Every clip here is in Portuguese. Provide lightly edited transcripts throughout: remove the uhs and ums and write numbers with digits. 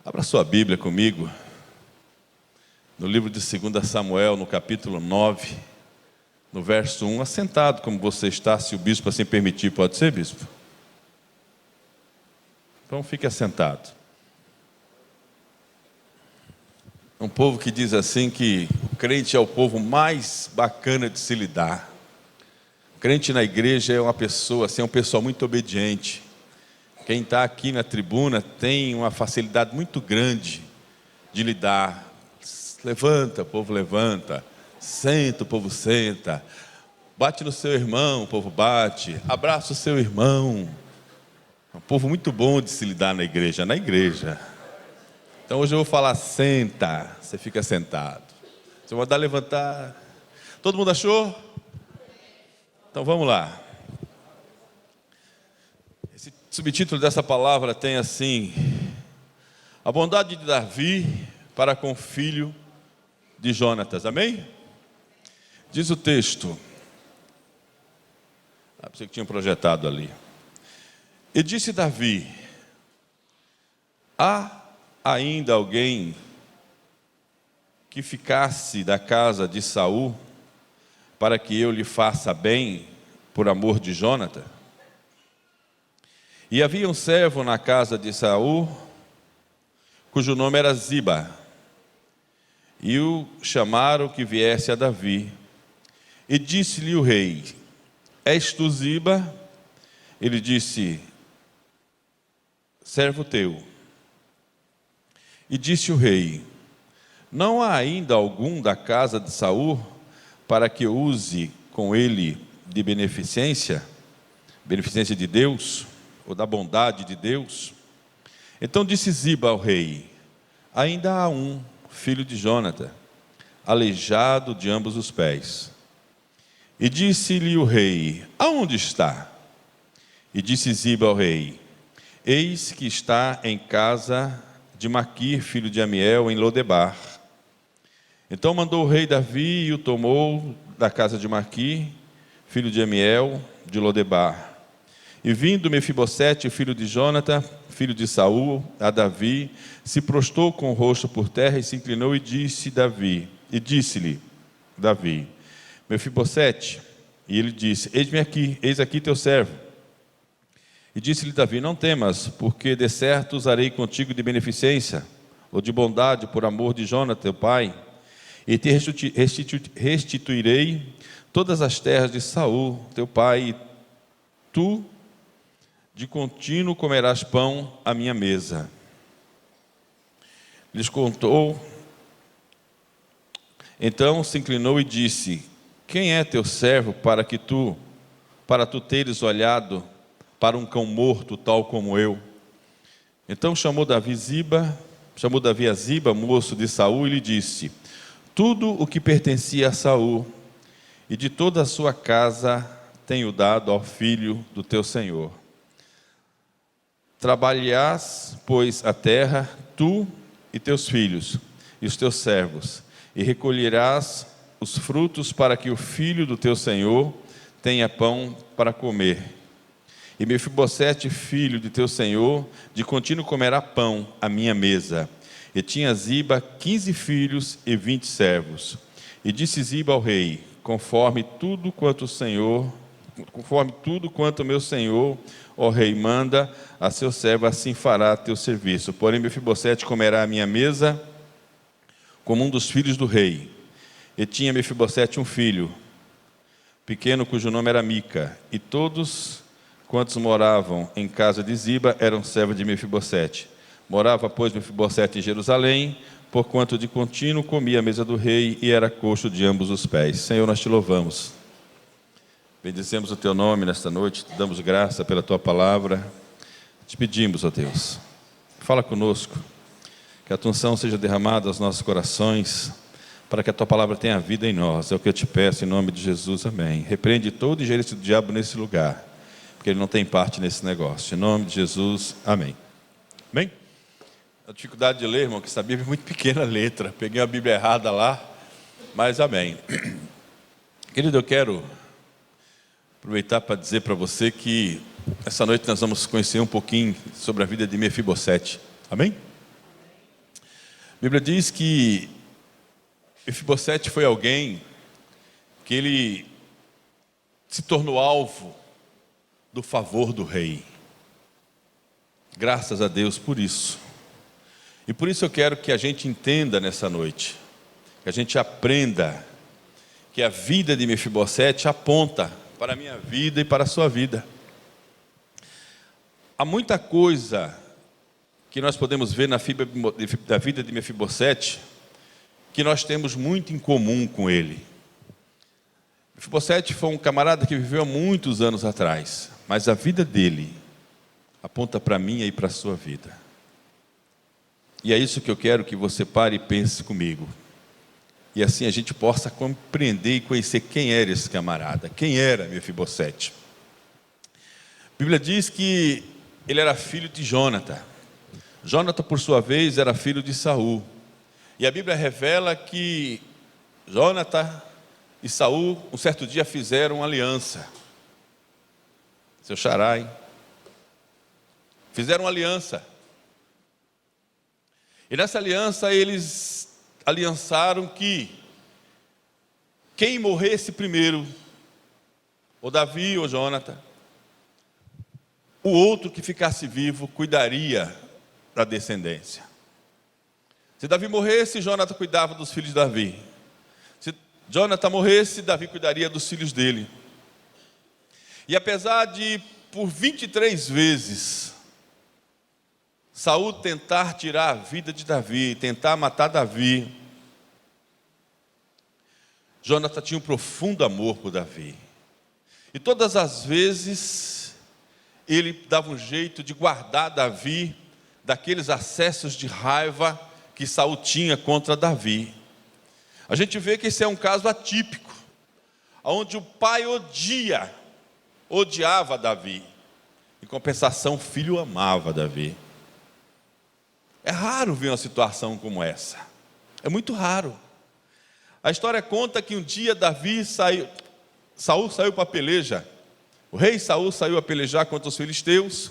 Abra sua Bíblia comigo, no livro de 2 Samuel, no capítulo 9, no verso 1, assentado como você está, se o bispo assim permitir, pode ser, bispo? Então fique assentado. Um povo que diz assim que o crente é o povo mais bacana de se lidar. O crente na igreja é uma pessoa, assim, é um pessoal muito obediente. Quem está aqui na tribuna tem uma facilidade muito grande de lidar. Levanta, o povo levanta. Senta, o povo senta. Bate no seu irmão, o povo bate. Abraça o seu irmão. É um povo muito bom de se lidar na igreja. Então hoje eu vou falar senta, você fica sentado. Se eu mandar levantar, todo mundo achou? Então vamos lá. Esse subtítulo dessa palavra tem assim: a bondade de Davi para com o filho de Jonatas, amém? Diz o texto, pensei que tinha projetado ali. E disse Davi: há ainda alguém que ficasse da casa de Saul, para que eu lhe faça bem por amor de Jonatas? E havia um servo na casa de Saul, cujo nome era Ziba, e o chamaram que viesse a Davi. E disse-lhe o rei: és tu Ziba? Ele disse: servo teu. E disse o rei: não há ainda algum da casa de Saul para que eu use com ele de beneficência de Deus, ou da bondade de Deus? Então disse Ziba ao rei: ainda há um, filho de Jonatas, aleijado de ambos os pés. E disse-lhe o rei: aonde está? E disse Ziba ao rei: eis que está em casa de Maquir, filho de Amiel, em Lodebar. Então mandou o rei Davi e o tomou da casa de Maquir, filho de Amiel, de Lodebar. E vindo Mefibosete, filho de Jonatas, filho de Saul, a Davi, se prostrou com o rosto por terra e se inclinou e disse-lhe Davi: Mefibosete. E ele disse: eis-me aqui, eis aqui teu servo. E disse-lhe Davi: não temas, porque de certo usarei contigo de beneficência, ou de bondade, por amor de Jonatas, teu pai, e te restituirei todas as terras de Saul, teu pai, e tu de contínuo comerás pão à minha mesa. Lhes contou. Então se inclinou e disse: quem é teu servo para tu teres olhado para um cão morto, tal como eu? Então chamou Davi a Ziba, moço de Saul, e lhe disse: tudo o que pertencia a Saul e de toda a sua casa tenho dado ao filho do teu senhor. Trabalhás, pois, a terra, tu e teus filhos e os teus servos, e recolherás os frutos para que o filho do teu senhor tenha pão para comer. E Mefibosete, filho de teu senhor, de contínuo comerá pão à minha mesa. E tinha Ziba 15 filhos e 20 servos. E disse Ziba ao rei: conforme tudo quanto meu senhor, ó rei, manda a seu servo, assim fará teu serviço. Porém Mefibosete comerá à minha mesa como um dos filhos do rei. E tinha Mefibosete um filho pequeno, cujo nome era Mica, e todos quantos moravam em casa de Ziba eram servos de Mefibosete. Morava, pois, Mefibosete em Jerusalém, porquanto de contínuo comia a mesa do rei e era coxo de ambos os pés. Senhor, nós te louvamos. Bendizemos o teu nome nesta noite, te damos graça pela tua palavra. Te pedimos, ó Deus, fala conosco, que a tua unção seja derramada aos nossos corações, para que a tua palavra tenha vida em nós. É o que eu te peço, em nome de Jesus, amém. Repreende todo ingerência do diabo nesse lugar, porque ele não tem parte nesse negócio. Em nome de Jesus, amém. Bem, a dificuldade de ler, irmão, que essa Bíblia é muito pequena letra. Peguei a Bíblia errada lá, mas amém. Querido, eu quero aproveitar para dizer para você que essa noite nós vamos conhecer um pouquinho sobre a vida de Mefibosete. Amém? Bíblia diz que Mefibosete foi alguém que ele se tornou alvo do favor do rei. Graças a Deus por isso. E por isso eu quero que a gente entenda nessa noite, que a gente aprenda que a vida de Mefibosete aponta para a minha vida e para a sua vida. Há muita coisa que nós podemos ver da vida de Mefibosete que nós temos muito em comum com ele. Mefibosete foi um camarada que viveu há muitos anos atrás, mas a vida dele aponta para a minha e para a sua vida. E é isso que eu quero que você pare e pense comigo. E assim a gente possa compreender e conhecer quem era esse camarada, quem era Mefibosete. A Bíblia diz que ele era filho de Jônatan. Jônatan, por sua vez, era filho de Saul. E a Bíblia revela que Jônatan e Saul, um certo dia, fizeram uma aliança. Seu xará, hein? Fizeram uma aliança. E nessa aliança eles aliançaram que quem morresse primeiro, ou Davi ou Jônatan, o outro que ficasse vivo cuidaria da descendência. Se Davi morresse, Jônatan cuidava dos filhos de Davi. Se Jônatan morresse, Davi cuidaria dos filhos dele. E apesar de, por 23 vezes, Saul tentar tirar a vida de Davi, tentar matar Davi, Jônatan tinha um profundo amor por Davi. E todas as vezes, ele dava um jeito de guardar Davi daqueles acessos de raiva que Saul tinha contra Davi. A gente vê que esse é um caso atípico, onde o pai odiava Davi. Em compensação, o filho amava Davi. É raro ver uma situação como essa. É muito raro. A história conta que um dia Saul saiu para a peleja. O rei Saul saiu a pelejar contra os filisteus.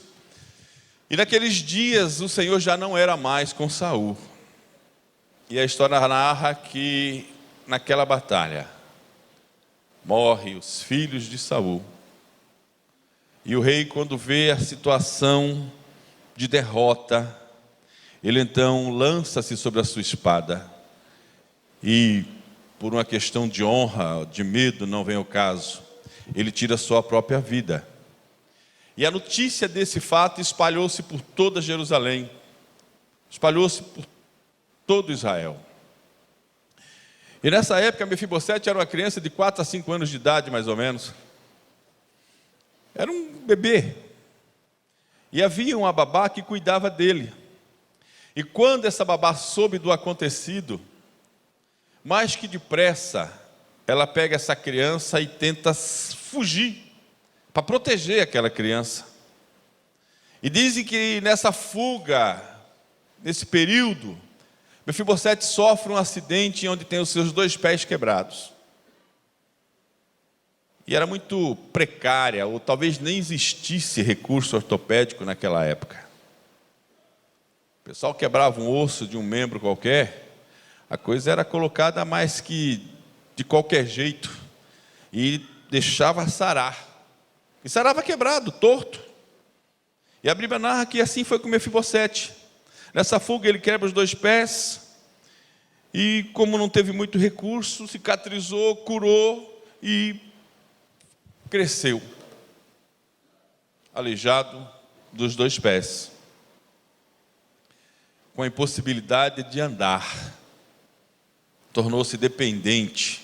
E naqueles dias o Senhor já não era mais com Saul. E a história narra que naquela batalha morrem os filhos de Saul. E o rei, quando vê a situação de derrota, ele então lança-se sobre a sua espada. E por uma questão de honra, de medo, não vem ao caso, ele tira a sua própria vida. E a notícia desse fato espalhou-se por toda Jerusalém, espalhou-se por todo Israel. E nessa época, Mefibosete era uma criança de 4 a 5 anos de idade, mais ou menos. Era um bebê. E havia uma babá que cuidava dele. E quando essa babá soube do acontecido, mais que depressa, ela pega essa criança e tenta fugir, para proteger aquela criança. E dizem que nessa fuga, nesse período, Mefibosete sofre um acidente onde tem os seus 2 pés quebrados. E era muito precária, ou talvez nem existisse recurso ortopédico naquela época. O pessoal quebrava um osso de um membro qualquer, a coisa era colocada mais que de qualquer jeito, e deixava sarar. E sarava quebrado, torto. E a Bíblia narra que assim foi com Mefibosete. Nessa fuga ele quebra os 2 pés, e como não teve muito recurso, cicatrizou, curou e cresceu, aleijado dos 2 pés, com a impossibilidade de andar, tornou-se dependente,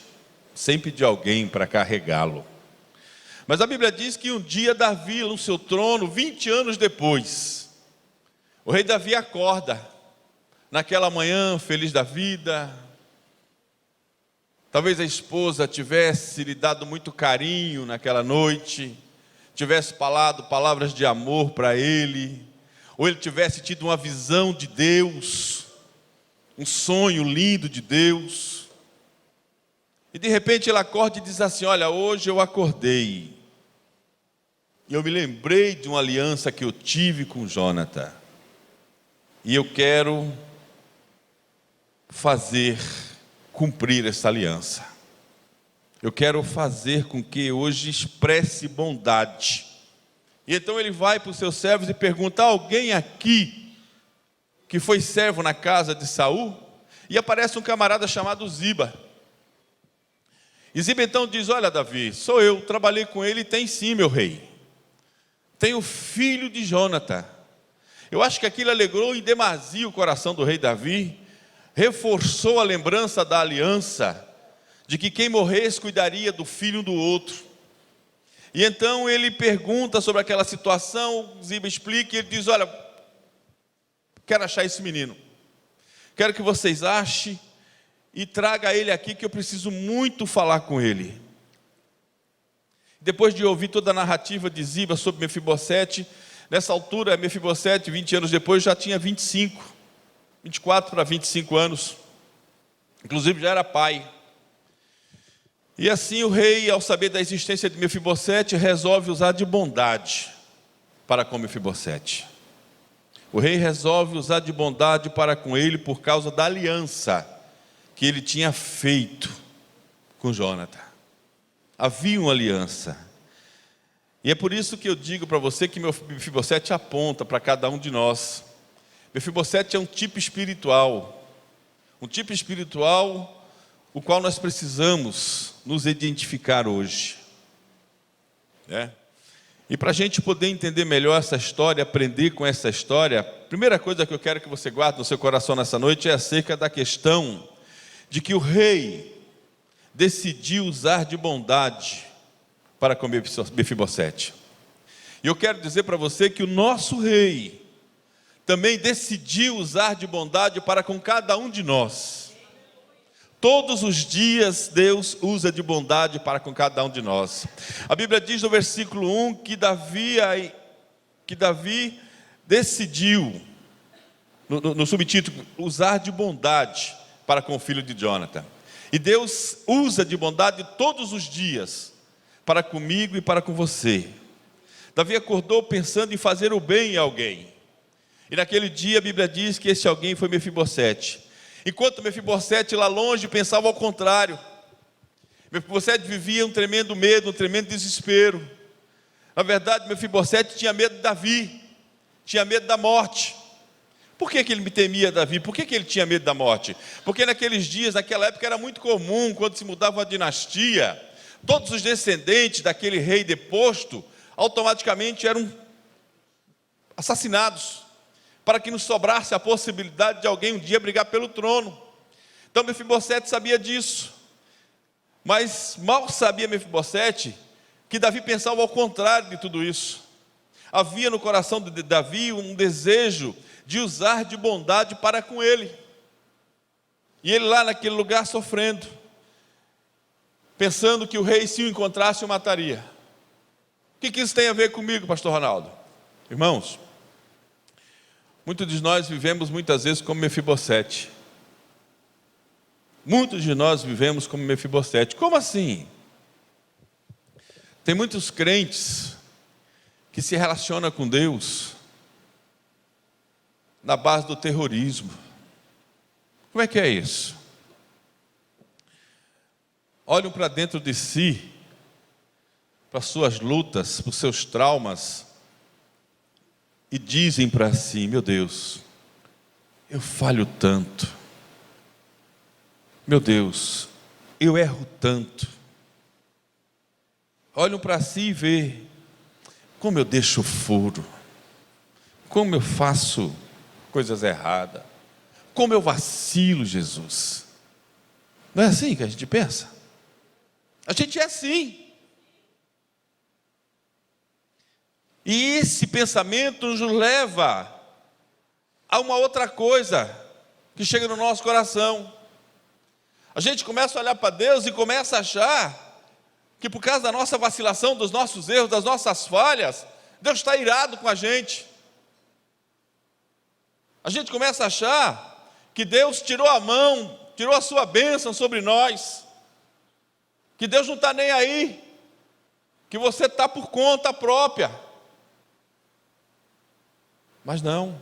sempre de alguém para carregá-lo. Mas a Bíblia diz que um dia Davi, no seu trono, 20 anos depois, o rei Davi acorda, naquela manhã feliz da vida. Talvez a esposa tivesse lhe dado muito carinho naquela noite, tivesse falado palavras de amor para ele, ou ele tivesse tido uma visão de Deus, um sonho lindo de Deus. E de repente ele acorda e diz assim: olha, hoje eu acordei, e eu me lembrei de uma aliança que eu tive com Jônatan, e eu quero fazer cumprir essa aliança. Eu quero fazer com que hoje expresse bondade. E então ele vai para os seus servos e pergunta: há alguém aqui que foi servo na casa de Saul? E aparece um camarada chamado Ziba. E Ziba então diz: olha, Davi, sou eu, trabalhei com ele e tem sim, meu rei. Tem o filho de Jônatas. Eu acho que aquilo alegrou em demasia o coração do rei Davi, reforçou a lembrança da aliança, de que quem morresse cuidaria do filho do outro. E então ele pergunta sobre aquela situação, Ziba explica, e ele diz: olha, quero achar esse menino, quero que vocês achem e traga ele aqui, que eu preciso muito falar com ele. Depois de ouvir toda a narrativa de Ziba sobre Mefibosete, nessa altura Mefibosete, 20 anos depois, já tinha 24 para 25 anos, inclusive já era pai. E assim o rei, ao saber da existência de Mefibosete, resolve usar de bondade para com Mefibosete. O rei resolve usar de bondade para com ele por causa da aliança que ele tinha feito com Jônatas. Havia uma aliança. E é por isso que eu digo para você que Mefibosete aponta para cada um de nós. Mefibosete é um tipo espiritual o qual nós precisamos nos identificar hoje, né? E para a gente poder entender melhor essa história, aprender com essa história, a primeira coisa que eu quero que você guarde no seu coração nessa noite é acerca da questão de que o rei decidiu usar de bondade para com Mefibosete. E eu quero dizer para você que o nosso rei também decidiu usar de bondade para com cada um de nós. Todos os dias Deus usa de bondade para com cada um de nós. A Bíblia diz no versículo 1 que Davi decidiu, no subtítulo, usar de bondade para com o filho de Jônatas. E Deus usa de bondade todos os dias para comigo e para com você. Davi acordou pensando em fazer o bem a alguém. E naquele dia a Bíblia diz que esse alguém foi Mefibosete. Enquanto Mefibosete lá longe pensava ao contrário. Mefibosete vivia um tremendo medo, um tremendo desespero. Na verdade, Mefibosete tinha medo de Davi, tinha medo da morte. Por que ele temia Davi? Por que ele tinha medo da morte? Porque naqueles dias, naquela época, era muito comum, quando se mudava uma dinastia, todos os descendentes daquele rei deposto, automaticamente eram assassinados, para que não sobrasse a possibilidade de alguém um dia brigar pelo trono. Então Mefibosete sabia disso, mas mal sabia Mefibosete que Davi pensava ao contrário de tudo isso. Havia no coração de Davi um desejo de usar de bondade para com ele, e ele lá naquele lugar sofrendo, pensando que o rei, se o encontrasse, o mataria. O que isso tem a ver comigo, pastor Ronaldo? Irmãos, muitos de nós vivemos muitas vezes como Mefibosete. Muitos de nós vivemos como Mefibosete. Como assim? Tem muitos crentes que se relacionam com Deus na base do terrorismo. Como é que é isso? Olham para dentro de si, para suas lutas, para os seus traumas, e dizem para si: meu Deus, eu falho tanto, meu Deus, eu erro tanto. Olham para si e vê como eu deixo furo, como eu faço coisas erradas, como eu vacilo, Jesus. Não é assim que a gente pensa? A gente é assim. E esse pensamento nos leva a uma outra coisa que chega no nosso coração. A gente começa a olhar para Deus e começa a achar que por causa da nossa vacilação, dos nossos erros, das nossas falhas, Deus está irado com a gente. A gente começa a achar que Deus tirou a mão, tirou a sua bênção sobre nós, que Deus não está nem aí, que você está por conta própria. Mas não.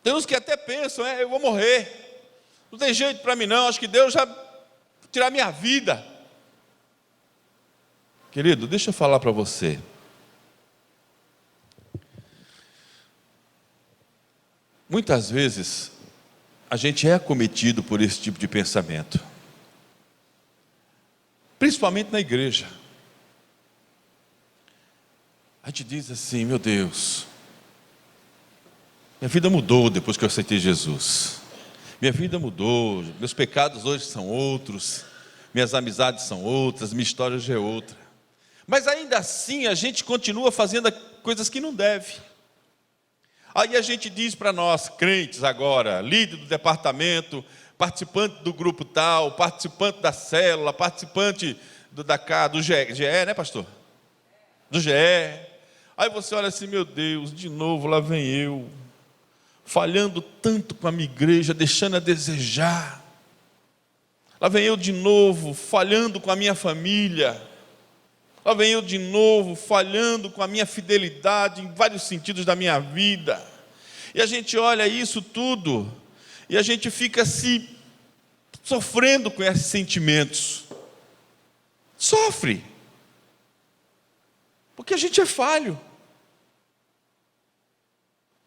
Tem uns que até pensam: eu vou morrer, Não tem jeito para mim não, acho que Deus já vai tirar minha vida. Querido, deixa eu falar para você. Muitas vezes, a gente é acometido por esse tipo de pensamento. Principalmente na igreja. A gente diz assim, meu Deus, minha vida mudou depois que eu aceitei Jesus. Minha vida mudou, meus pecados hoje são outros, minhas amizades são outras, minha história já é outra. Mas ainda assim a gente continua fazendo coisas que não deve. Aí a gente diz para nós, crentes agora, líder do departamento, participante do grupo tal, participante da célula, participante do GE, né, pastor? Do GE. Aí você olha assim, meu Deus, de novo lá vem eu, falhando tanto com a minha igreja, deixando a desejar. Lá vem eu de novo, falhando com a minha família. Lá vem eu de novo, falhando com a minha fidelidade em vários sentidos da minha vida. E a gente olha isso tudo, e a gente fica se sofrendo com esses sentimentos. Sofre. Porque a gente é falho.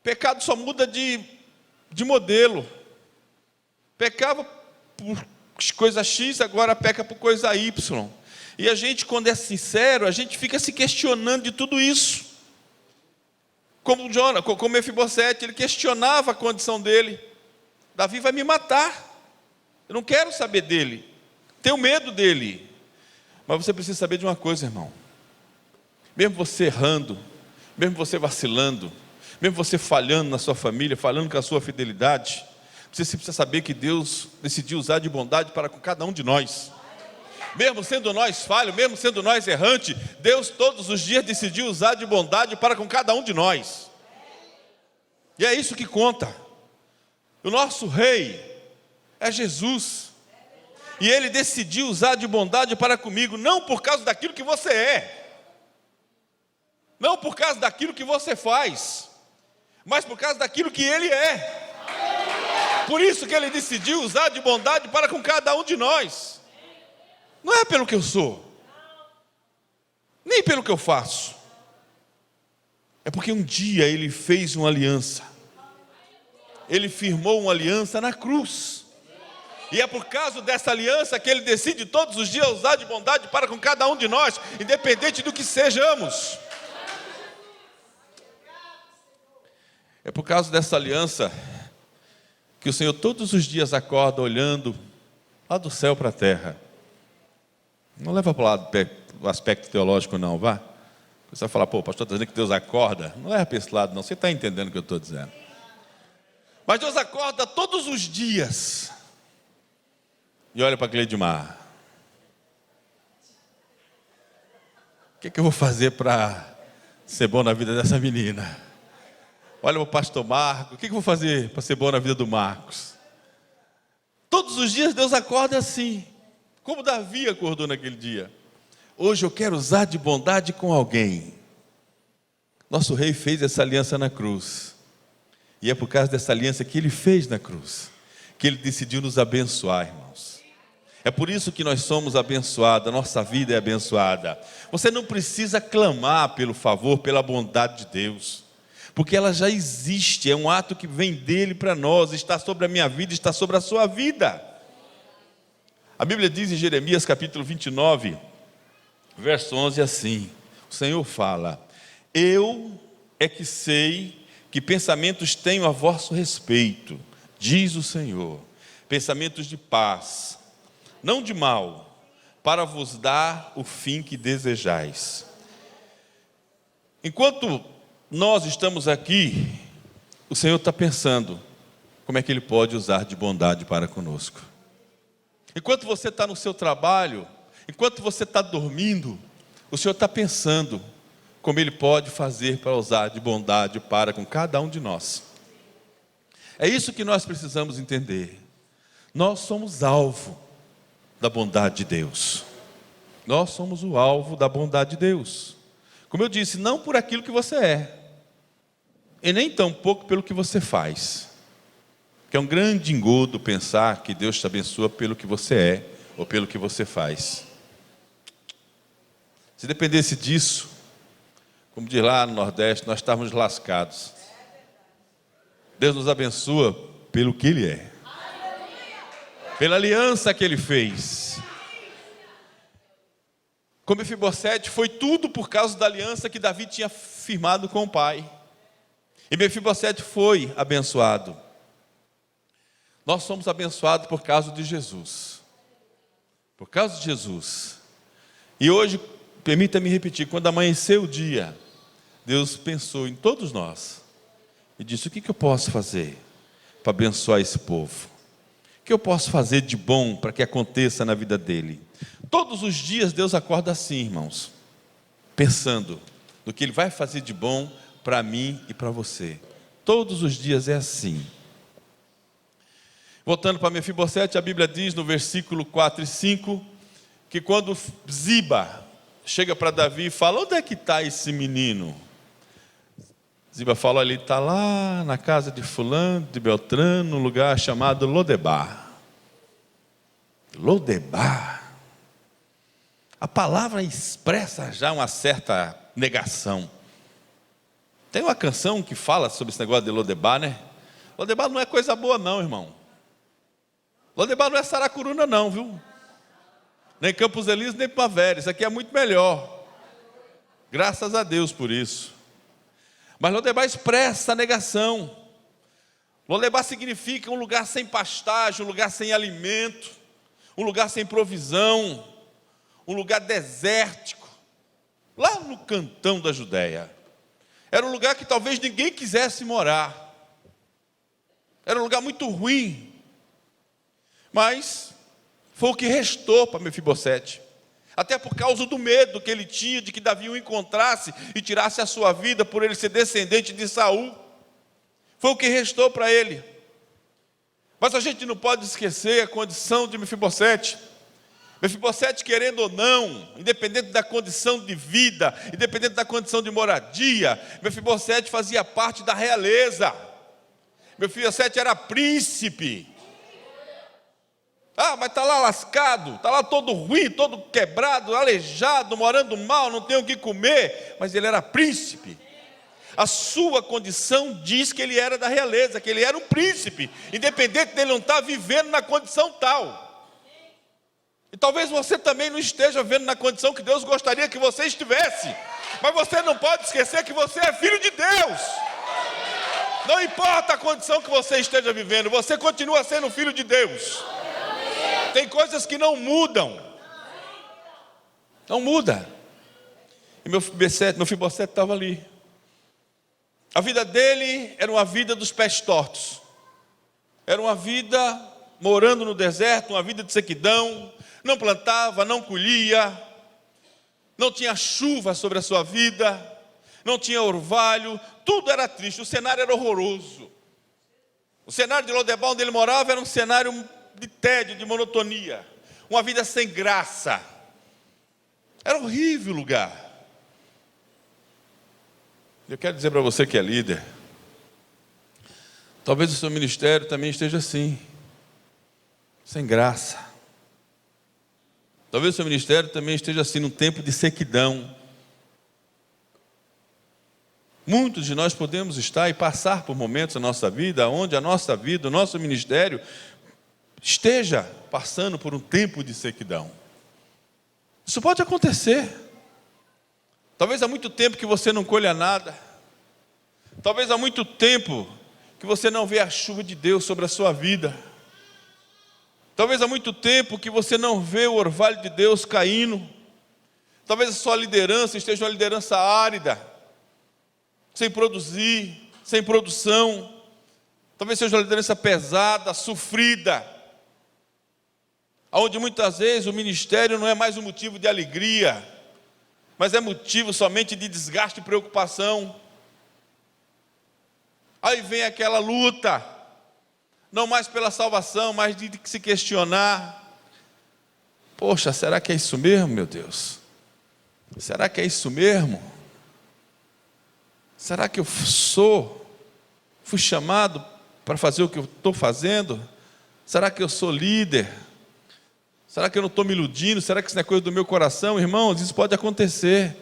Pecado só muda de modelo. Pecava por coisa X, agora peca por coisa Y. E a gente, quando é sincero, a gente fica se questionando de tudo isso. Como Mefibosete, ele questionava a condição dele. Davi vai me matar. Eu não quero saber dele. Tenho medo dele. Mas você precisa saber de uma coisa, irmão. Mesmo você errando, mesmo você vacilando, mesmo você falhando na sua família, falhando com a sua fidelidade, você precisa saber que Deus decidiu usar de bondade para com cada um de nós. Mesmo sendo nós falhos, mesmo sendo nós errantes, Deus todos os dias decidiu usar de bondade para com cada um de nós. E é isso que conta. O nosso rei é Jesus. E ele decidiu usar de bondade para comigo, não por causa daquilo que você é, não por causa daquilo que você faz, mas por causa daquilo que ele é. Por isso que ele decidiu usar de bondade para com cada um de nós. Não é pelo que eu sou, nem pelo que eu faço. É porque um dia ele fez uma aliança. Ele firmou uma aliança na cruz. E é por causa dessa aliança que ele decide todos os dias usar de bondade para com cada um de nós, independente do que sejamos. É por causa dessa aliança que o Senhor todos os dias acorda olhando lá do céu para a terra. Não leva para o lado do aspecto teológico não, vá. Você vai falar, pô, o pastor está dizendo que Deus acorda. Não leva para esse lado não, você está entendendo o que eu estou dizendo. Mas Deus acorda todos os dias e olha para Cleidmar. O que eu vou fazer para ser bom na vida dessa menina? Olha para o pastor Marcos, o que eu vou fazer para ser bom na vida do Marcos? Todos os dias Deus acorda assim, como Davi acordou naquele dia. Hoje eu quero usar de bondade com alguém. Nosso rei fez essa aliança na cruz. E é por causa dessa aliança que ele fez na cruz, que ele decidiu nos abençoar, irmãos. É por isso que nós somos abençoados, a nossa vida é abençoada. Você não precisa clamar pelo favor, pela bondade de Deus, porque ela já existe, é um ato que vem dele para nós, está sobre a minha vida, está sobre a sua vida. A Bíblia diz em Jeremias capítulo 29, verso 11 assim, o Senhor fala, eu é que sei que pensamentos tenho a vosso respeito, diz o Senhor, pensamentos de paz, não de mal, para vos dar o fim que desejais. Enquanto nós estamos aqui, o Senhor está pensando, como é que Ele pode usar de bondade para conosco. Enquanto você está no seu trabalho, enquanto você está dormindo, o Senhor está pensando, como Ele pode fazer para usar de bondade para com cada um de nós. É isso que nós precisamos entender. Nós somos alvo da bondade de Deus. Nós somos o alvo da bondade de Deus. Como eu disse, não por aquilo que você é, e nem tampouco pelo que você faz. Que é um grande engodo pensar que Deus te abençoa pelo que você é ou pelo que você faz. Se dependesse disso, como diz lá no Nordeste, nós estávamos lascados. Deus nos abençoa pelo que Ele é, pela aliança que Ele fez. Com Mefibosete foi tudo por causa da aliança que Davi tinha firmado com o pai. E Mefibosete foi abençoado. Nós somos abençoados por causa de Jesus. Por causa de Jesus. E hoje, permita-me repetir, quando amanheceu o dia, Deus pensou em todos nós e disse: o que eu posso fazer para abençoar esse povo? O que eu posso fazer de bom para que aconteça na vida dele? Todos os dias Deus acorda assim, irmãos, pensando no que Ele vai fazer de bom para mim e para você. Todos os dias é assim. Voltando para Mefibosete, a Bíblia diz no versículo 4 e 5, que quando Ziba chega para Davi e fala: onde é que está esse menino? Ziba fala: ele está lá na casa de fulano, de Beltrano, num lugar chamado Lodebar. Lodebar. A palavra expressa já uma certa negação. Tem uma canção que fala sobre esse negócio de Lodebar, né? Lodebar não é coisa boa não, irmão. Lodebar não é Saracuruna não, viu? Nem Campos Elíseos, nem Primavera. Isso aqui é muito melhor. Graças a Deus por isso. Mas Lodebar expressa a negação. Lodebar significa um lugar sem pastagem, um lugar sem alimento, um lugar sem provisão, um lugar desértico, lá no cantão da Judéia. Era um lugar que talvez ninguém quisesse morar. Era um lugar muito ruim. Mas foi o que restou para Mefibosete. Até por causa do medo que ele tinha de que Davi o encontrasse e tirasse a sua vida por ele ser descendente de Saul. Foi o que restou para ele. Mas a gente não pode esquecer a condição de Mefibosete. Mefibosete, querendo ou não, independente da condição de vida, independente da condição de moradia, Mefibosete fazia parte da realeza. Mefibosete era príncipe. Ah, mas está lá lascado, está lá todo ruim, todo quebrado, aleijado, morando mal, não tem o que comer. Mas ele era príncipe. A sua condição diz que ele era da realeza, que ele era um príncipe, independente dele não estar vivendo na condição tal. E talvez você também não esteja vivendo na condição que Deus gostaria que você estivesse. Mas você não pode esquecer que você é filho de Deus. Não importa a condição que você esteja vivendo, você continua sendo filho de Deus. Tem coisas que não mudam. Não muda. E Mefibosete estava ali. A vida dele era uma vida dos pés tortos. Era uma vida morando no deserto, uma vida de sequidão. Não plantava, não colhia. Não tinha chuva sobre a sua vida. Não tinha orvalho. Tudo era triste. O cenário era horroroso. O cenário de Lodebar, onde ele morava, era um cenário de tédio, de monotonia, uma vida sem graça. Era horrível o lugar. Eu quero dizer para você que é líder, talvez o seu ministério também esteja assim, sem graça. Talvez o seu ministério também esteja assim, num tempo de sequidão. Muitos de nós podemos estar e passar por momentos na nossa vida, onde a nossa vida, o nosso ministério esteja passando por um tempo de sequidão. Isso pode acontecer. Talvez há muito tempo que você não colha nada. Talvez há muito tempo que você não vê a chuva de Deus sobre a sua vida. Talvez há muito tempo que você não vê o orvalho de Deus caindo. Talvez a sua liderança esteja uma liderança árida, sem produzir, sem produção. Talvez seja uma liderança pesada, sofrida, onde muitas vezes o ministério não é mais um motivo de alegria, mas é motivo somente de desgaste e preocupação. Aí vem aquela luta, não mais pela salvação, mas de se questionar: poxa, será que é isso mesmo, meu Deus? Será que é isso mesmo? Será que eu fui chamado para fazer o que eu estou fazendo? Será que eu sou líder? Será que eu não estou me iludindo? Será que isso não é coisa do meu coração? Irmãos, isso pode acontecer.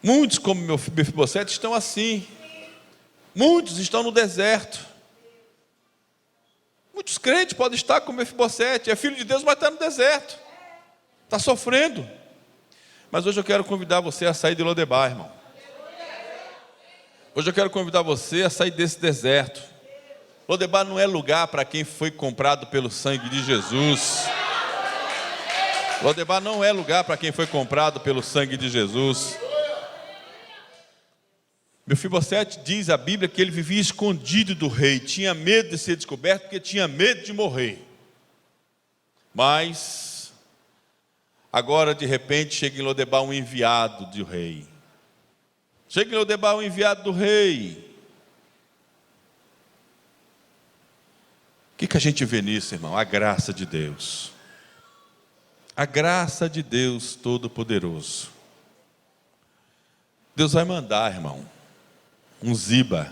Muitos, como Mefibosete, estão assim. Muitos estão no deserto. Muitos crentes podem estar como Mefibosete, é filho de Deus, mas está no deserto. Está sofrendo. Mas hoje eu quero convidar você a sair de Lodebar, irmão. Hoje eu quero convidar você a sair desse deserto. Lodebar não é lugar para quem foi comprado pelo sangue de Jesus. Lodebar não é lugar para quem foi comprado pelo sangue de Jesus. Mefibosete, diz a Bíblia, que ele vivia escondido do rei, tinha medo de ser descoberto, porque tinha medo de morrer. Mas agora de repente chega em Lodebar um enviado do rei. Chega em Lodebar um enviado do rei. O que a gente vê nisso, irmão? A graça de Deus. A graça de Deus Todo-Poderoso. Deus vai mandar, irmão, um Ziba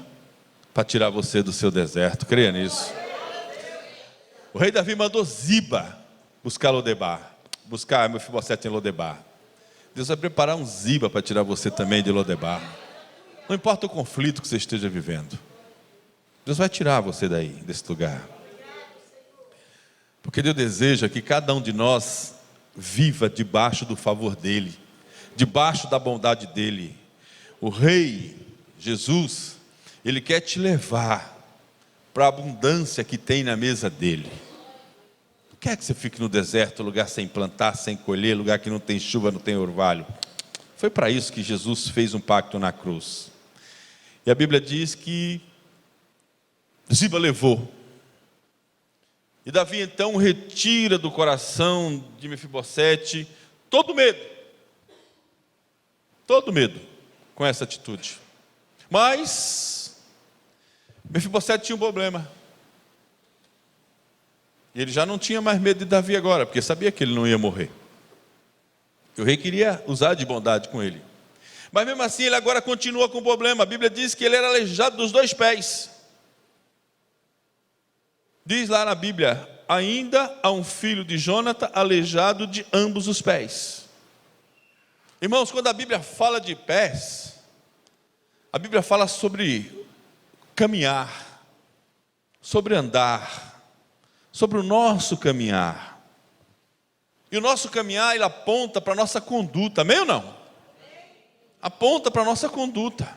para tirar você do seu deserto. Creia nisso. O rei Davi mandou Ziba buscar Lodebar, buscar Mefibosete em Lodebar. Deus vai preparar um Ziba para tirar você também de Lodebar. Não importa o conflito que você esteja vivendo, Deus vai tirar você daí, desse lugar. Porque Deus deseja que cada um de nós viva debaixo do favor dEle, debaixo da bondade dEle. O Rei Jesus, Ele quer te levar para a abundância que tem na mesa dEle. Não quer que você fique no deserto, lugar sem plantar, sem colher, lugar que não tem chuva, não tem orvalho. Foi para isso que Jesus fez um pacto na cruz. E a Bíblia diz que Ziba levou. E Davi então retira do coração de Mefibosete todo medo com essa atitude. Mas Mefibosete tinha um problema. E ele já não tinha mais medo de Davi agora, porque sabia que ele não ia morrer. E o rei queria usar de bondade com ele. Mas mesmo assim ele agora continua com o problema. A Bíblia diz que ele era aleijado dos 2 pés. Diz lá na Bíblia: ainda há um filho de Jonatã aleijado de ambos os pés. Irmãos, quando a Bíblia fala de pés, a Bíblia fala sobre caminhar, sobre andar, sobre o nosso caminhar. E o nosso caminhar, ele aponta para a nossa conduta, amém ou não? Aponta para a nossa conduta.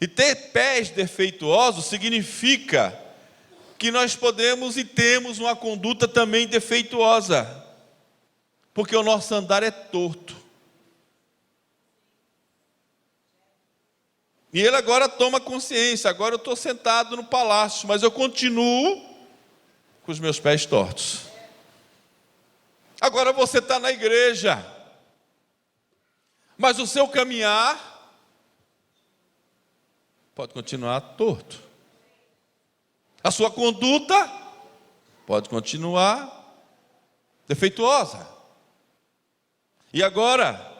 E ter pés defeituosos significa que nós podemos e temos uma conduta também defeituosa, porque o nosso andar é torto. E ele agora toma consciência: agora eu estou sentado no palácio, mas eu continuo com os meus pés tortos. Agora você está na igreja, mas o seu caminhar pode continuar torto. A sua conduta pode continuar defeituosa. E agora,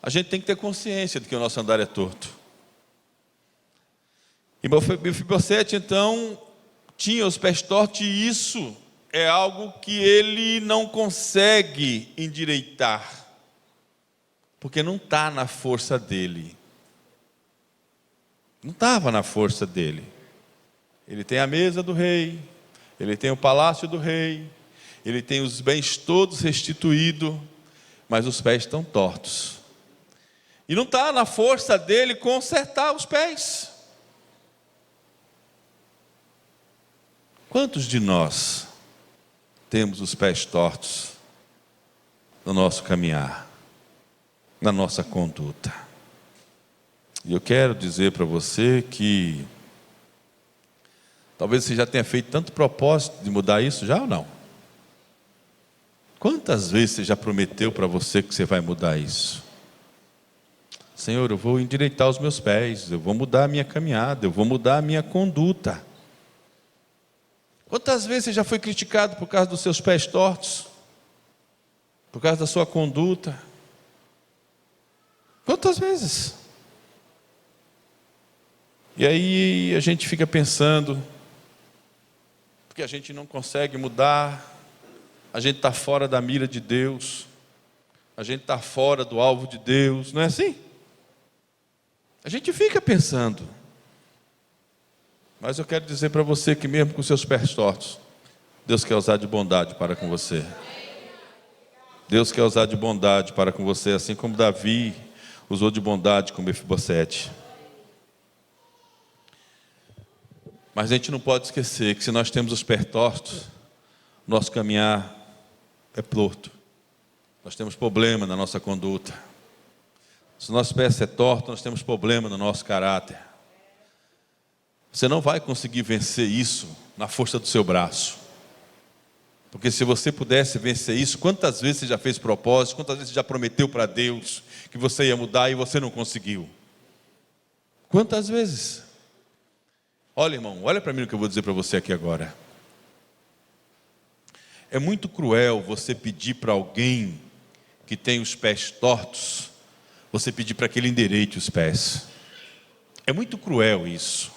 a gente tem que ter consciência de que o nosso andar é torto. E Mefibosete, então, tinha os pés tortos, e isso é algo que ele não consegue endireitar, porque não está na força dele. Não estava na força dele. Ele tem a mesa do rei, ele tem o palácio do rei, ele tem os bens todos restituídos, mas os pés estão tortos. E não está na força dele consertar os pés. Quantos de nós temos os pés tortos no nosso caminhar, na nossa conduta? E eu quero dizer para você que talvez você já tenha feito tanto propósito de mudar isso, já ou não? Quantas vezes você já prometeu para você que você vai mudar isso? Senhor, eu vou endireitar os meus pés, eu vou mudar a minha caminhada, eu vou mudar a minha conduta. Quantas vezes você já foi criticado por causa dos seus pés tortos? Por causa da sua conduta? Quantas vezes? E aí a gente fica pensando, porque a gente não consegue mudar, a gente está fora da mira de Deus, a gente está fora do alvo de Deus, não é assim? A gente fica pensando. Mas eu quero dizer para você que mesmo com seus pés tortos, Deus quer usar de bondade para com você. Deus quer usar de bondade para com você, assim como Davi usou de bondade com Mefibosete. Mas a gente não pode esquecer que se nós temos os pés tortos, nosso caminhar é torto. Nós temos problema na nossa conduta. Se o nosso pé é torto, nós temos problema no nosso caráter. Você não vai conseguir vencer isso na força do seu braço. Porque se você pudesse vencer isso, quantas vezes você já fez propósito, quantas vezes você já prometeu para Deus que você ia mudar e você não conseguiu? Quantas vezes? Olha, irmão, olha para mim o que eu vou dizer para você aqui agora. É muito cruel você pedir para alguém que tem os pés tortos, você pedir para que ele endireite os pés. É muito cruel isso.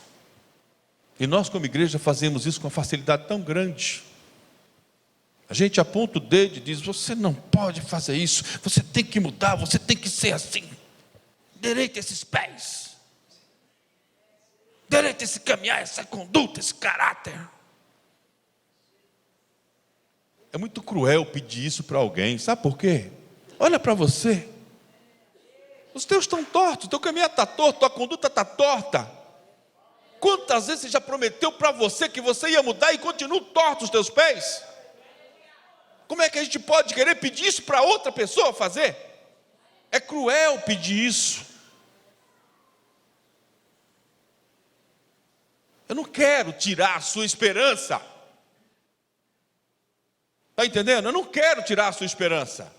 E nós como igreja fazemos isso com uma facilidade tão grande. A gente aponta o dedo e diz, você não pode fazer isso, você tem que mudar, você tem que ser assim. Endireita esses pés. Endireita esse caminhar, essa conduta, esse caráter. É muito cruel pedir isso para alguém, sabe por quê? Olha para você. Os teus estão tortos, o teu caminhar está torto, a tua conduta está torta. Quantas vezes você já prometeu para você que você ia mudar e continuam tortos os teus pés? Como é que a gente pode querer pedir isso para outra pessoa fazer? É cruel pedir isso. Eu não quero tirar a sua esperança. Está entendendo? Eu não quero tirar a sua esperança.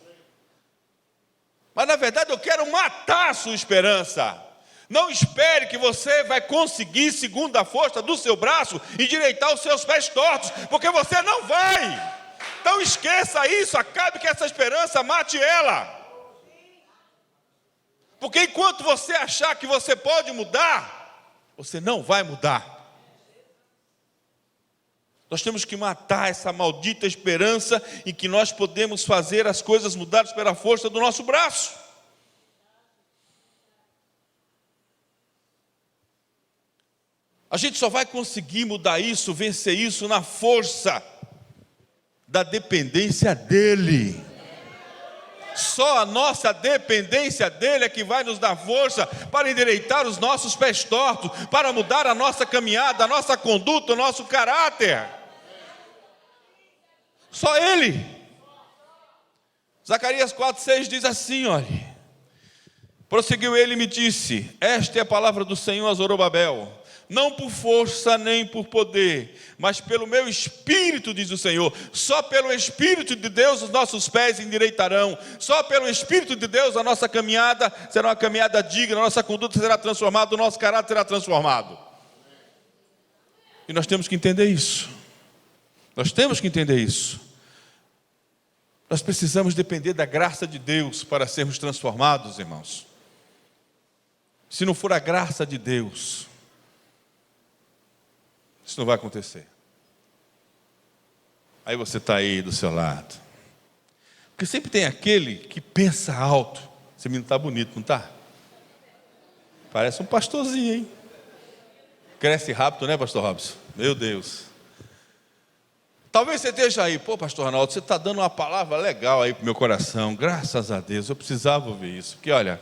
Mas na verdade eu quero matar a sua esperança. Não espere que você vai conseguir, segundo a força do seu braço, endireitar os seus pés tortos, porque você não vai. Então esqueça isso, acabe com essa esperança, mate ela. Porque enquanto você achar que você pode mudar, você não vai mudar. Nós temos que matar essa maldita esperança em que nós podemos fazer as coisas mudadas pela força do nosso braço. A gente só vai conseguir mudar isso, vencer isso na força da dependência dEle. Só a nossa dependência dEle é que vai nos dar força para endireitar os nossos pés tortos, para mudar a nossa caminhada, a nossa conduta, o nosso caráter. Só Ele. Zacarias 4,6 diz assim, olha. Prosseguiu ele e me disse, esta é a palavra do Senhor a Zorobabel. Não por força nem por poder, mas pelo meu Espírito, diz o Senhor. Só pelo Espírito de Deus os nossos pés endireitarão. Só pelo Espírito de Deus a nossa caminhada será uma caminhada digna, a nossa conduta será transformada, o nosso caráter será transformado. E nós temos que entender isso. Nós temos que entender isso. Nós precisamos depender da graça de Deus para sermos transformados, irmãos. Se não for a graça de Deus, isso não vai acontecer. Aí você está aí do seu lado. Porque sempre tem aquele que pensa alto. Esse menino está bonito, não está? Parece um pastorzinho, hein? Cresce rápido, né, pastor Robson? Meu Deus. Talvez você esteja aí, pô, pastor Ronaldo, você está dando uma palavra legal aí para o meu coração. Graças a Deus, eu precisava ouvir isso. Porque olha,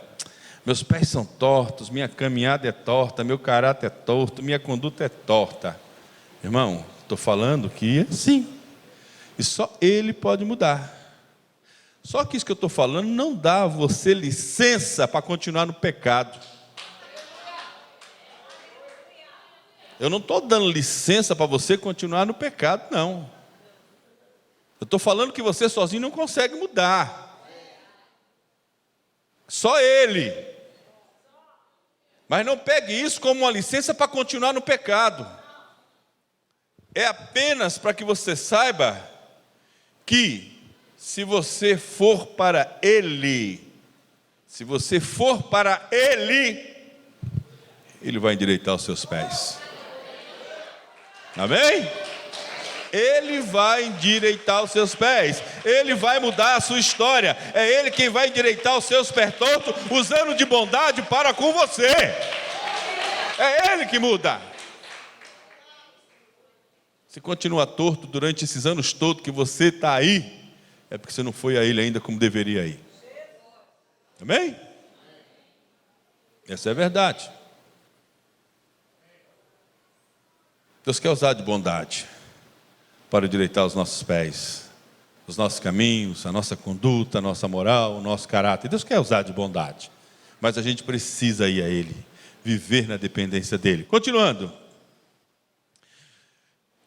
meus pés são tortos, minha caminhada é torta, meu caráter é torto, minha conduta é torta. Irmão, estou falando que é sim. E só Ele pode mudar. Só que isso que eu estou falando não dá a você licença para continuar no pecado. Eu não estou dando licença para você continuar no pecado, não. Eu estou falando que você sozinho não consegue mudar. Só Ele. Mas não pegue isso como uma licença para continuar no pecado. É apenas para que você saiba que se você for para Ele, Ele vai endireitar os seus pés. Amém? Ele vai endireitar os seus pés. Ele vai mudar a sua história. É Ele quem vai endireitar os seus pés tortos, usando de bondade para com você. É Ele que muda. Se continua torto durante esses anos todos que você está aí, é porque você não foi a Ele ainda como deveria ir. Amém? Essa é a verdade. Deus quer usar de bondade para endireitar os nossos pés, os nossos caminhos, a nossa conduta, a nossa moral, o nosso caráter. Deus quer usar de bondade, mas a gente precisa ir a Ele, viver na dependência dEle. Continuando.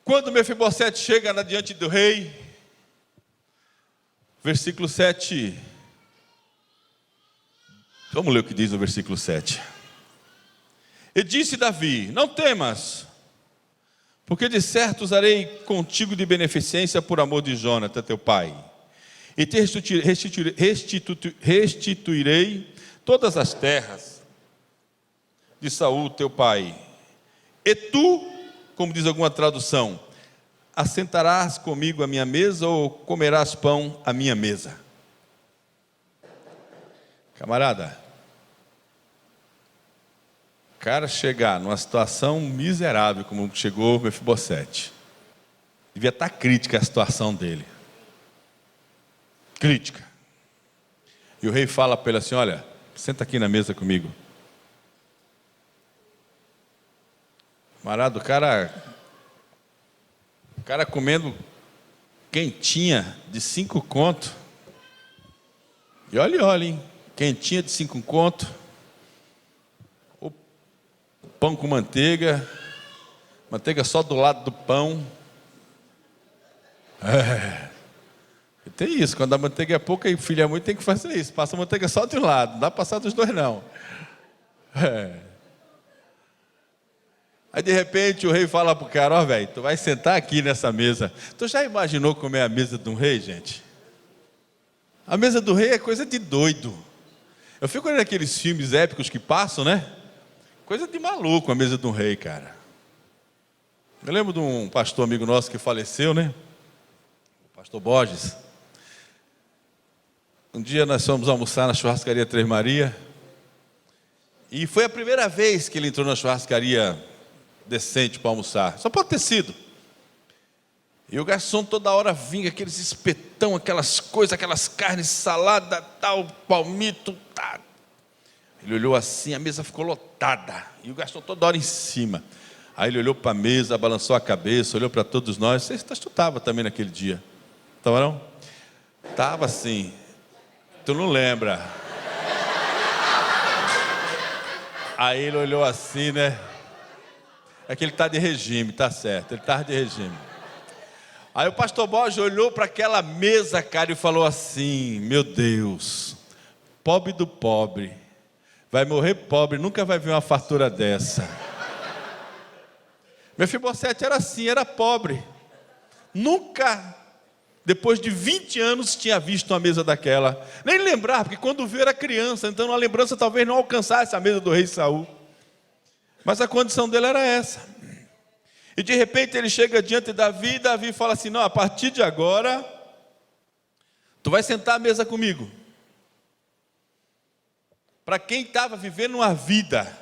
Quando Mefibosete chega diante do rei, versículo 7. Vamos ler o que diz no versículo 7. E disse Davi: não temas, porque de certo usarei contigo de beneficência por amor de Jonatã, teu pai. E te restituirei todas as terras de Saul, teu pai. E tu, como diz alguma tradução, assentarás comigo à minha mesa ou comerás pão à minha mesa. Camarada, o cara chegar numa situação miserável como chegou Mefibosete, devia estar crítica a situação dele. Crítica. E o rei fala para ele assim: olha, senta aqui na mesa comigo. Camarada, o cara comendo quentinha de 5 conto. E olha, hein? Quentinha de 5 conto. O pão com manteiga. Manteiga só do lado do pão. E tem isso, quando a manteiga é pouca e o filho é muito, tem que fazer isso. Passa a manteiga só de um lado, não dá para passar dos dois não. Aí de repente o rei fala pro cara: ó velho, tu vai sentar aqui nessa mesa. Tu já imaginou como é a mesa de um rei, gente? A mesa do rei é coisa de doido. Eu fico olhando aqueles filmes épicos que passam, né? Coisa de maluco a mesa de um rei, cara. Eu lembro de um pastor amigo nosso que faleceu, né? O pastor Borges. Um dia nós fomos almoçar na churrascaria Três Maria. E foi a primeira vez que ele entrou na churrascaria decente para almoçar. Só pode ter sido. E o garçom toda hora vinha, aqueles espetão, aquelas coisas, aquelas carnes, salada, tal, palmito, tá. Ele olhou assim, a mesa ficou lotada. E o garçom toda hora em cima. Aí ele olhou para a mesa, balançou a cabeça, olhou para todos nós. Você estava também naquele dia? Estava não? Estava sim. Tu não lembra? Aí ele olhou assim, né? É que ele está de regime, tá certo, ele estava de regime. Aí o pastor Borges olhou para aquela mesa, cara, e falou assim: meu Deus, pobre do pobre, vai morrer pobre, nunca vai ver uma fartura dessa. Mefibosete era assim, era pobre. Nunca, depois de 20 anos, tinha visto uma mesa daquela. Nem lembrar, porque quando viu era criança, então a lembrança talvez não alcançasse a mesa do rei Saul. Mas a condição dele era essa. E de repente ele chega diante de Davi, e Davi fala assim: não, a partir de agora, tu vai sentar à mesa comigo. Para quem estava vivendo uma vida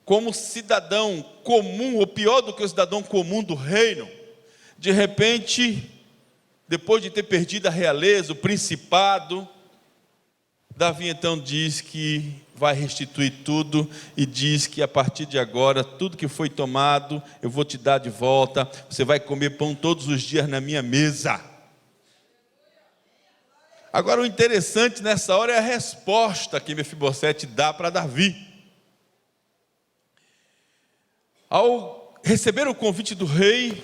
como cidadão comum, ou pior do que o cidadão comum do reino, de repente, depois de ter perdido a realeza, o principado, Davi então diz que vai restituir tudo e diz que a partir de agora, tudo que foi tomado, eu vou te dar de volta, você vai comer pão todos os dias na minha mesa. Agora o interessante nessa hora é a resposta que Mefibosete dá para Davi. Ao receber o convite do rei,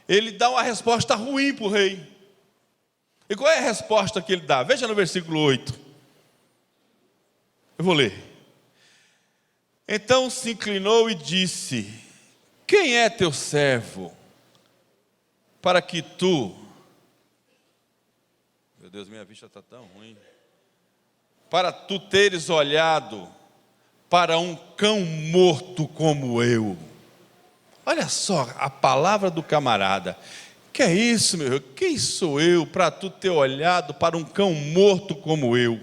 ele dá uma resposta ruim para o rei. E qual é a resposta que ele dá? Veja no versículo 8. Eu vou ler. Então se inclinou e disse: quem é teu servo, para que tu... Meu Deus, minha vista está tão ruim. Para tu teres olhado para um cão morto como eu. Olha só a palavra do camarada. Que é isso, meu irmão? Quem sou eu para tu ter olhado para um cão morto como eu?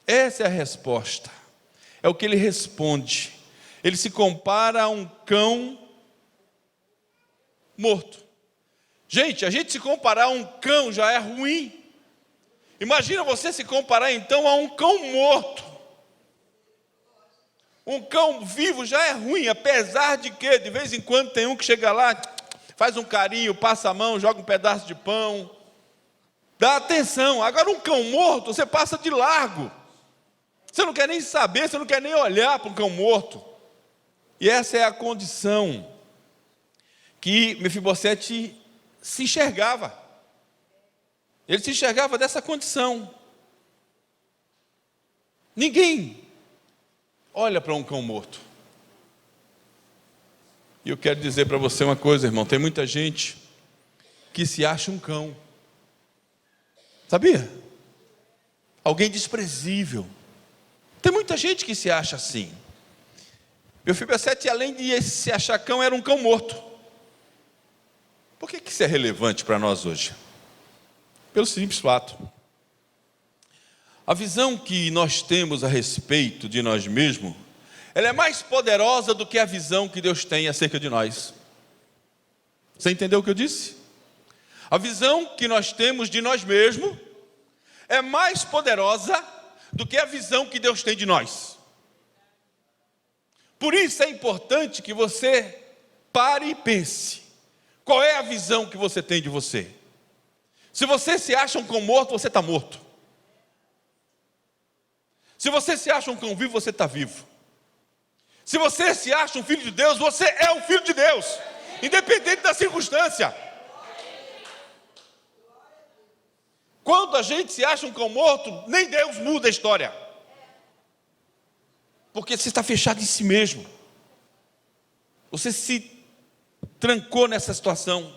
Essa é a resposta. É o que ele responde. Ele se compara a um cão morto. Gente, a gente se comparar a um cão já é ruim. Imagina você se comparar então a um cão morto. Um cão vivo já é ruim, apesar de que de vez em quando tem um que chega lá, faz um carinho, passa a mão, joga um pedaço de pão, dá atenção. Agora um cão morto, você passa de largo. Você não quer nem saber, você não quer nem olhar para um cão morto. E essa é a condição que Mefibosete se enxergava. Ele se enxergava dessa condição. Ninguém olha para um cão morto. E eu quero dizer para você uma coisa, irmão. Tem muita gente que se acha um cão. Sabia? Alguém desprezível. Tem muita gente que se acha assim. Mefibosete, além de se achar cão, era um cão morto. Por que isso é relevante para nós hoje? Pelo simples fato. A visão que nós temos a respeito de nós mesmos, ela é mais poderosa do que a visão que Deus tem acerca de nós. Você entendeu o que eu disse? A visão que nós temos de nós mesmos é mais poderosa do que a visão que Deus tem de nós. Por isso é importante que você pare e pense. Qual é a visão que você tem de você? Se você se acha um cão morto, você está morto. Se você se acha um cão vivo, você está vivo. Se você se acha um filho de Deus, você é um filho de Deus, independente da circunstância. Quando a gente se acha um cão morto, nem Deus muda a história. Porque você está fechado em si mesmo. Você se trancou nessa situação.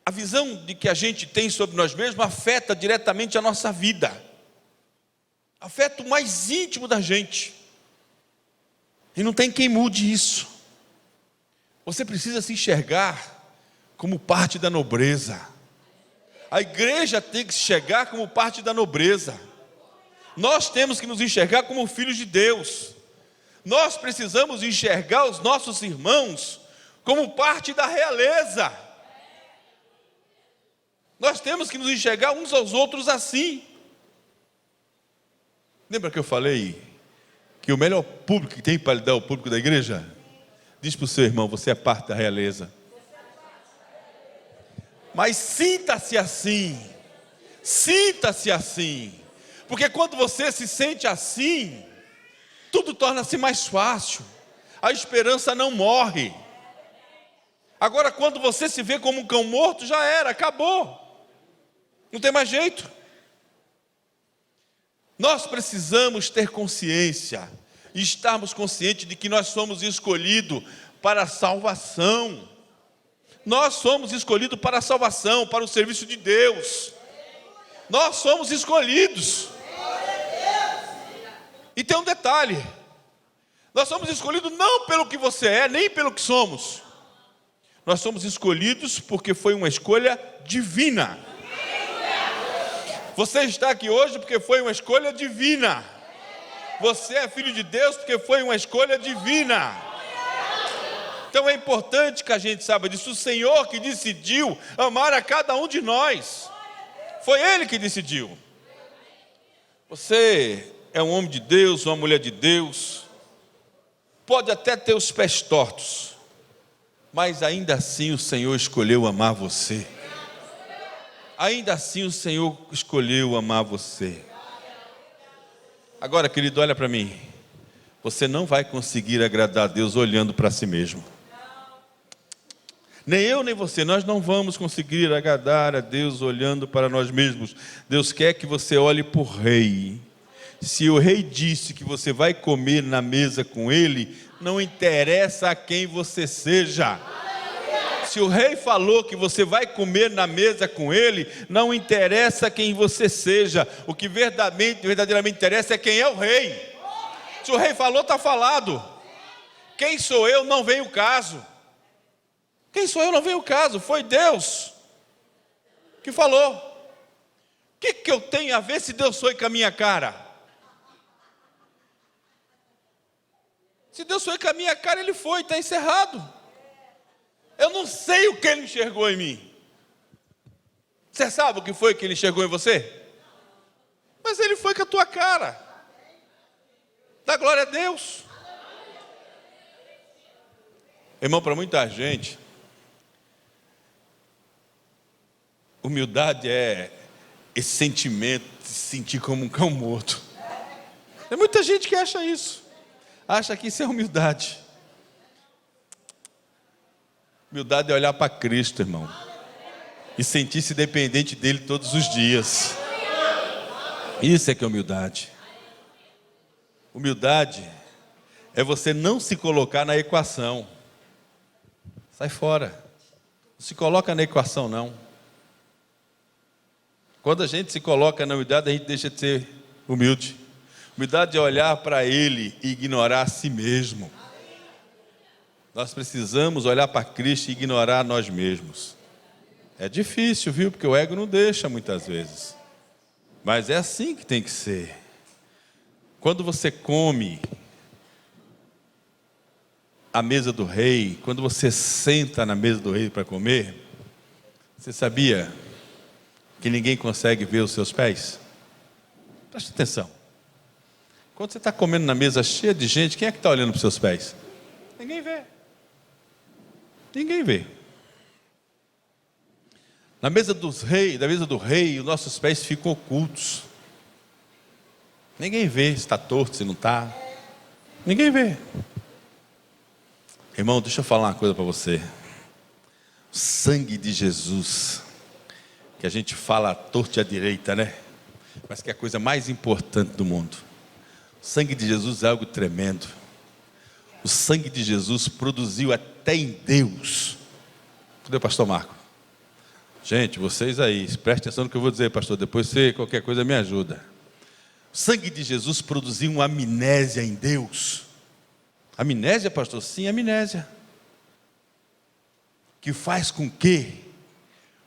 A visão de que a gente tem sobre nós mesmos afeta diretamente a nossa vida. Afeta o mais íntimo da gente. E não tem quem mude isso. Você precisa se enxergar como parte da nobreza. A igreja tem que se enxergar como parte da nobreza. Nós temos que nos enxergar como filhos de Deus. Nós precisamos enxergar os nossos irmãos como parte da realeza. Nós temos que nos enxergar uns aos outros assim. Lembra que eu falei que o melhor público que tem para lhe dar o público da igreja? Diz para o seu irmão, você é parte da realeza. Mas sinta-se assim. Sinta-se assim. Porque quando você se sente assim, tudo torna-se mais fácil. A esperança não morre. Agora, quando você se vê como um cão morto, já era, acabou. Não tem mais jeito. Nós precisamos ter consciência e estarmos conscientes de que nós somos escolhidos para a salvação. Nós somos escolhidos para a salvação, para o serviço de Deus. Nós somos escolhidos. E tem um detalhe: nós somos escolhidos não pelo que você é, nem pelo que somos. Nós somos escolhidos porque foi uma escolha divina. Você está aqui hoje porque foi uma escolha divina. Você é filho de Deus porque foi uma escolha divina. Então é importante que a gente saiba disso. O Senhor que decidiu amar a cada um de nós. Foi Ele que decidiu. Você é um homem de Deus, uma mulher de Deus. Pode até ter os pés tortos, mas ainda assim o Senhor escolheu amar você. Ainda assim o Senhor escolheu amar você. Agora, querido, olha para mim. Você não vai conseguir agradar a Deus olhando para si mesmo. Nem eu, nem você, nós não vamos conseguir agradar a Deus olhando para nós mesmos. Deus quer que você olhe para o rei. Se o rei disse que você vai comer na mesa com ele, não interessa a quem você seja. Se o rei falou que você vai comer na mesa com ele, não interessa quem você seja. O que verdadeiramente interessa é quem é o rei. Se o rei falou, está falado. Quem sou eu não vem o caso. Quem sou eu não vem o caso. Foi Deus que falou. O que eu tenho a ver se Deus foi com a minha cara? Se Deus foi com a minha cara, Ele foi, está encerrado. Eu não sei o que Ele enxergou em mim. Você sabe o que foi que Ele enxergou em você? Mas Ele foi com a tua cara. Dá glória a Deus. Irmão, para muita gente, humildade é esse sentimento de se sentir como um cão morto. Tem muita gente que acha isso. Acha que isso é humildade. Humildade é olhar para Cristo, irmão, e sentir-se dependente dEle todos os dias. Isso é que é humildade. Humildade é você não se colocar na equação. Sai fora. Não se coloca na equação, não. Quando a gente se coloca na humildade, a gente deixa de ser humilde. Humildade é olhar para Ele e ignorar a si mesmo. Nós precisamos olhar para Cristo e ignorar nós mesmos. É difícil, viu? Porque o ego não deixa muitas vezes. Mas é assim que tem que ser. Quando você come à mesa do rei, quando você senta na mesa do rei para comer, você sabia que ninguém consegue ver os seus pés? Preste atenção. Quando você está comendo na mesa cheia de gente, quem é que está olhando para os seus pés? Ninguém vê. Ninguém vê. Na mesa do rei, os nossos pés ficam ocultos. Ninguém vê se está torto, se não está. Ninguém vê. Irmão, deixa eu falar uma coisa para você. O sangue de Jesus, que a gente fala à torta e à direita, né? Mas que é a coisa mais importante do mundo. O sangue de Jesus é algo tremendo. O sangue de Jesus produziu até em Deus. Cadê o pastor Marco? Gente, vocês aí, prestem atenção no que eu vou dizer, pastor. Depois você, qualquer coisa, me ajuda. O sangue de Jesus produziu uma amnésia em Deus. Amnésia, pastor? Sim, amnésia. Que faz com que,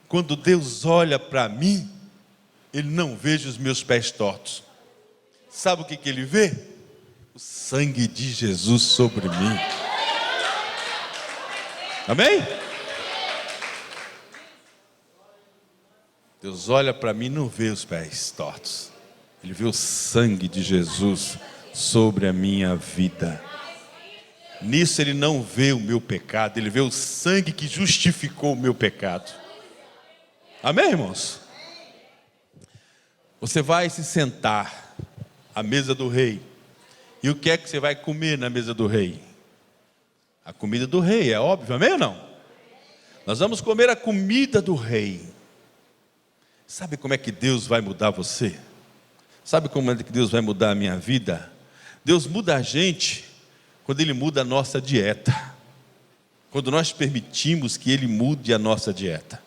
quando Deus olha para mim, Ele não veja os meus pés tortos. Sabe o que Ele vê? O sangue de Jesus sobre mim. Amém? Deus olha para mim e não vê os pés tortos. Ele vê o sangue de Jesus sobre a minha vida. Nisso Ele não vê o meu pecado, Ele vê o sangue que justificou o meu pecado. Amém, irmãos? Você vai se sentar à mesa do rei. E o que é que você vai comer na mesa do rei? A comida do rei, é óbvio, amém ou não? Nós vamos comer a comida do rei. Sabe como é que Deus vai mudar você? Sabe como é que Deus vai mudar a minha vida? Deus muda a gente quando Ele muda a nossa dieta. Quando nós permitimos que Ele mude a nossa dieta.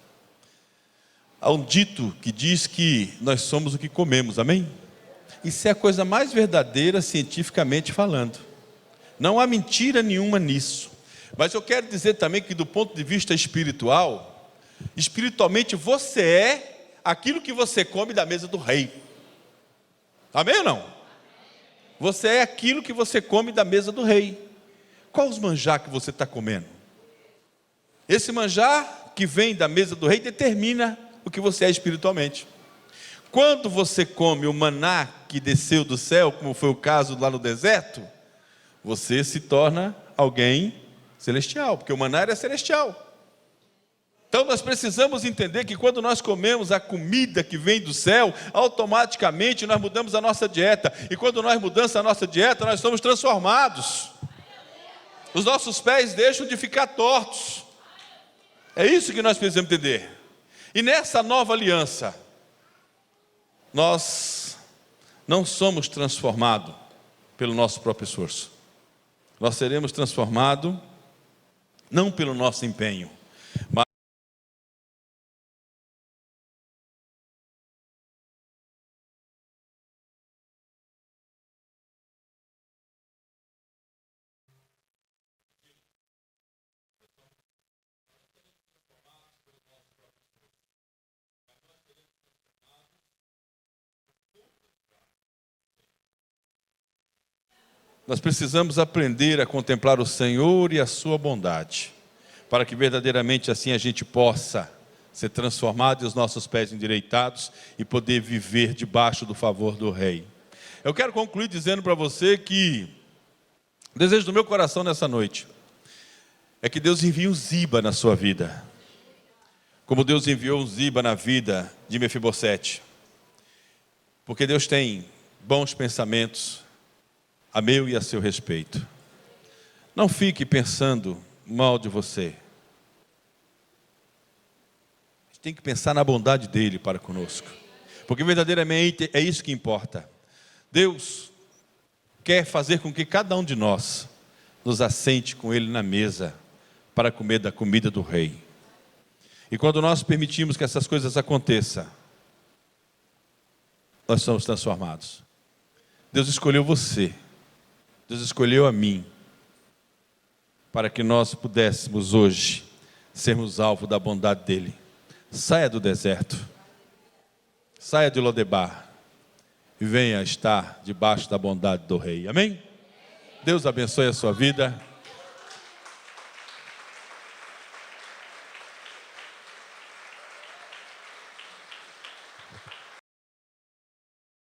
Há um dito que diz que nós somos o que comemos, amém? Isso é a coisa mais verdadeira cientificamente falando. Não há mentira nenhuma nisso. Mas eu quero dizer também que do ponto de vista espiritual, espiritualmente você é aquilo que você come da mesa do rei. Amém ou não? Você é aquilo que você come da mesa do rei. Qual os manjar que você está comendo? Esse manjar que vem da mesa do rei determina o que você é espiritualmente. Quando você come o maná que desceu do céu, como foi o caso lá no deserto, você se torna alguém celestial, porque o maná era celestial. Então nós precisamos entender que quando nós comemos a comida que vem do céu, automaticamente nós mudamos a nossa dieta. E quando nós mudamos a nossa dieta, nós somos transformados. Os nossos pés deixam de ficar tortos. É isso que nós precisamos entender. E nessa nova aliança, nós não somos transformados pelo nosso próprio esforço. Nós seremos transformados não pelo nosso empenho, mas Nós precisamos aprender a contemplar o Senhor e a sua bondade, para que verdadeiramente assim a gente possa ser transformado e os nossos pés endireitados e poder viver debaixo do favor do Rei. Eu quero concluir dizendo para você que o desejo do meu coração nessa noite é que Deus envie um Ziba na sua vida, como Deus enviou um Ziba na vida de Mefibosete, porque Deus tem bons pensamentos a meu e a seu respeito. Não fique pensando mal de você. A gente tem que pensar na bondade dele para conosco, porque verdadeiramente é isso que importa. Deus quer fazer com que cada um de nós nos assente com ele na mesa para comer da comida do Rei. E quando nós permitimos que essas coisas aconteçam, nós somos transformados. Deus escolheu você, Deus escolheu a mim, para que nós pudéssemos hoje sermos alvo da bondade dele. Saia do deserto, saia de Lodebar e venha estar debaixo da bondade do Rei. Amém? Deus abençoe a sua vida.